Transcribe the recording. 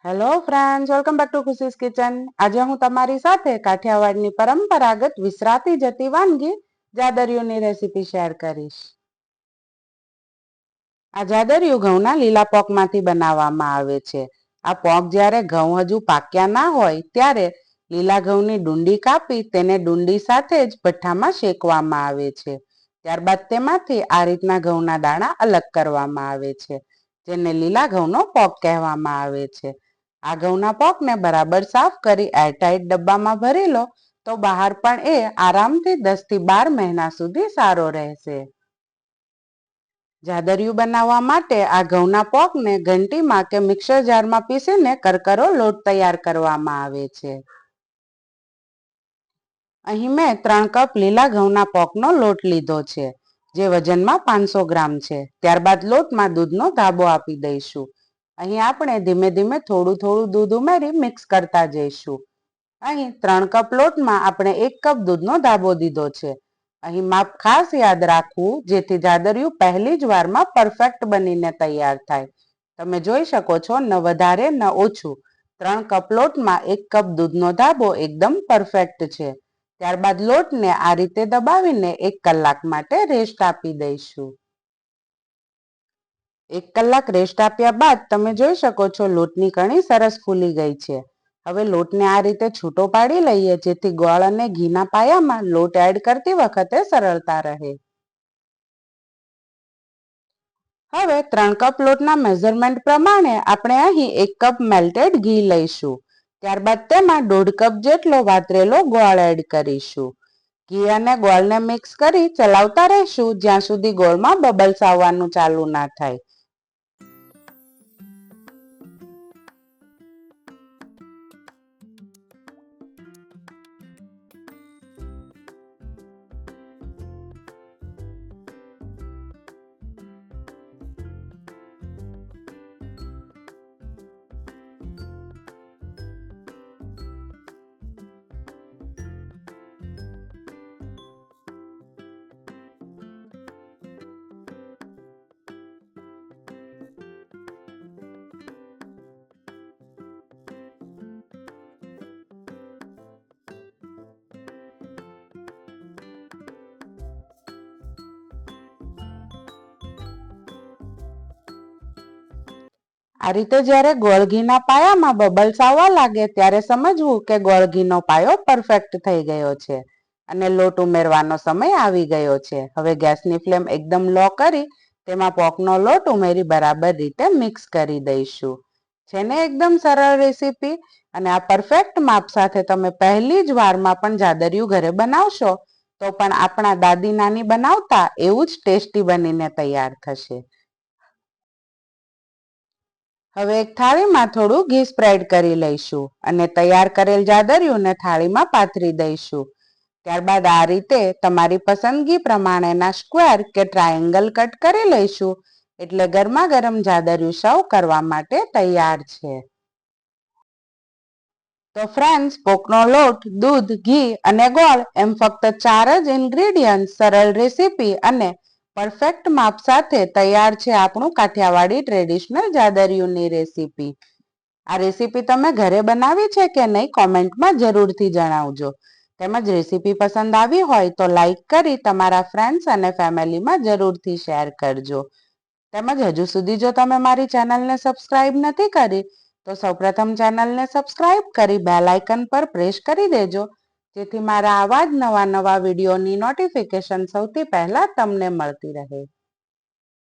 Hello friends, welcome back to ખુશીસ kitchen. આજે હું તમારી સાથે કાઠિયાવાડની પરંપરાગત વિસરાતી જતી વાનગી જાદરિયુંની રેસીપી શેર કરીશ. આ જાદરિયું ઘઉંના લીલા પોકમાંથી બનાવવામાં આવે છે. આ પોક જ્યારે ઘઉં હજુ પાક્યા ના હોય ત્યારે લીલા ઘઉંની ડુંડી કાપી તેને ડુંડી સાથે જ ભઠ્ઠામાં શેકવામાં આવે છે. ત્યારબાદ તેમાંથી આ રીતના ઘઉંના દાણા અલગ કરવામાં આવે છે, જેને લીલા ઘઉંનો પોક કહેવામાં આવે છે. આ ઘઉંના પોકને બરાબર સાફ કરી એરટાઇટ ડબ્બામાં ભરી લો તો બહાર પણ એ આરામથી 10 થી 12 મહિના સુધી સારો રહેશે. જાદરિયું બનાવવા માટે આ ઘઉંના પોકને ઘંટીમાં કે મિક્સર જારમાં પીસીને કરકરો લોટ તૈયાર કરવામાં આવે છે. અહીં મેં 3 કપ લીલા ઘઉંના પોકનો લોટ લીધો છે, જે વજનમાં 500 ગ્રામ છે. ત્યારબાદ લોટમાં દૂધનો ધાબો આપી દઈશું. અહીં આપણે ધીમે ધીમે થોડું થોડું દૂધ ઉમેરી મિક્સ કરતા જઈશું. અહીં 3 કપ લોટમાં આપણે 1 કપ દૂધનો ધાબો દીધો છે. અહીં માપ ખાસ યાદ રાખવું, જેથી જાદરિયું પહેલી જ વારમાં પરફેક્ટ બનીને તૈયાર થાય. તમે જોઈ શકો છો, ન વધારે ન ઓછું. 3 કપ લોટમાં 1 કપ દૂધનો ધાબો એકદમ પરફેક્ટ છે. ત્યારબાદ લોટને આ રીતે દબાવીને 1 કલાક માટે રેસ્ટ આપી દઈશું. 1 કલાક રેસ્ટ આપ્યા બાદ તમે જોઈ શકો છો, લોટની કણી સરસ ફૂલી ગઈ છે. હવે લોટને આ રીતે છૂટો પાડી લઈએ, જેથી ગોળ અને ઘીના પાયામાં લોટ એડ કરતી વખતે સરળતા રહે. હવે 3 કપ લોટના મેઝરમેન્ટ પ્રમાણે આપણે અહીં 1 કપ મેલ્ટેડ ઘી લઈશું. ત્યારબાદ તેમાં 1.5 કપ જેટલો વાતરેલો ગોળ એડ કરીશું. ઘી અને ગોળને મિક્સ કરી ચલાવતા રહીશું જ્યાં સુધી ગોળમાં બબલ્સ આવવાનું ચાલુ ના થાય. આ રીતે જ્યારે ગોળ ઘીના પાયામાં બબલ્સ આવવા લાગે ત્યારે સમજવું કે ગોળ ઘીનો પાયો પરફેક્ટ થઈ ગયો છે અને લોટ ઉમેરવાનો સમય આવી ગયો છે. હવે ગેસની ફ્લેમ એકદમ લો કરી તેમાં પોકનો લોટ ઉમેરી બરાબર રીતે મિક્સ કરી દઈશું. છે ને એકદમ સરળ રેસીપી, અને આ પરફેક્ટ માપ સાથે તમે પહેલી જ વારમાં પણ જાદરિયું ઘરે બનાવશો તો પણ આપણા દાદી નાની બનાવતા એવું જ ટેસ્ટી બનીને તૈયાર થશે. હવે એક થાળીમાં થોડું ઘી સ્પ્રેડ કરી લઈશું અને તૈયાર કરેલ જાદરિયુંને થાળીમાં પાથરી દઈશું. ત્યારબાદ આ રીતે તમારી પસંદગી પ્રમાણેના સ્ક્વેર કે ટ્રાયેંગલ કટ કરી લઈશું, એટલે ગરમા ગરમ જાદરિયું સર્વ કરવા માટે તૈયાર છે. તો ફ્રેન્ડ્સ, પોકનો લોટ, દૂધ, ઘી અને ગોળ એમ ફક્ત 4 જ ઇન્ગ્રેડિયન્ટ, સરળ રેસીપી અને પરફેક્ટ માપ સાથે તૈયાર છે આપણું કાઠિયાવાડી ટ્રેડિશનલ જાદરિયુંની રેસીપી. આ રેસીપી તમે ઘરે બનાવી છે કે નહીં, કોમેન્ટમાં જરૂરથી જણાવજો. તેમજ રેસીપી પસંદ આવી હોય તો લાઈક કરી તમારા ફ્રેન્ડ્સ અને ફેમિલીમાં જરૂરથી શેર કરજો. તેમજ હજુ સુધી જો તમે મારી ચેનલને સબસ્ક્રાઇબ નથી કરી તો સૌપ્રથમ ચેનલને સબસ્ક્રાઇબ કરી બેલ આઇકન પર પ્રેસ કરી દેજો, જેથી મારા આવા જ નવા વિડીયોની નોટિફિકેશન સૌથી પહેલા તમને મળતી રહે.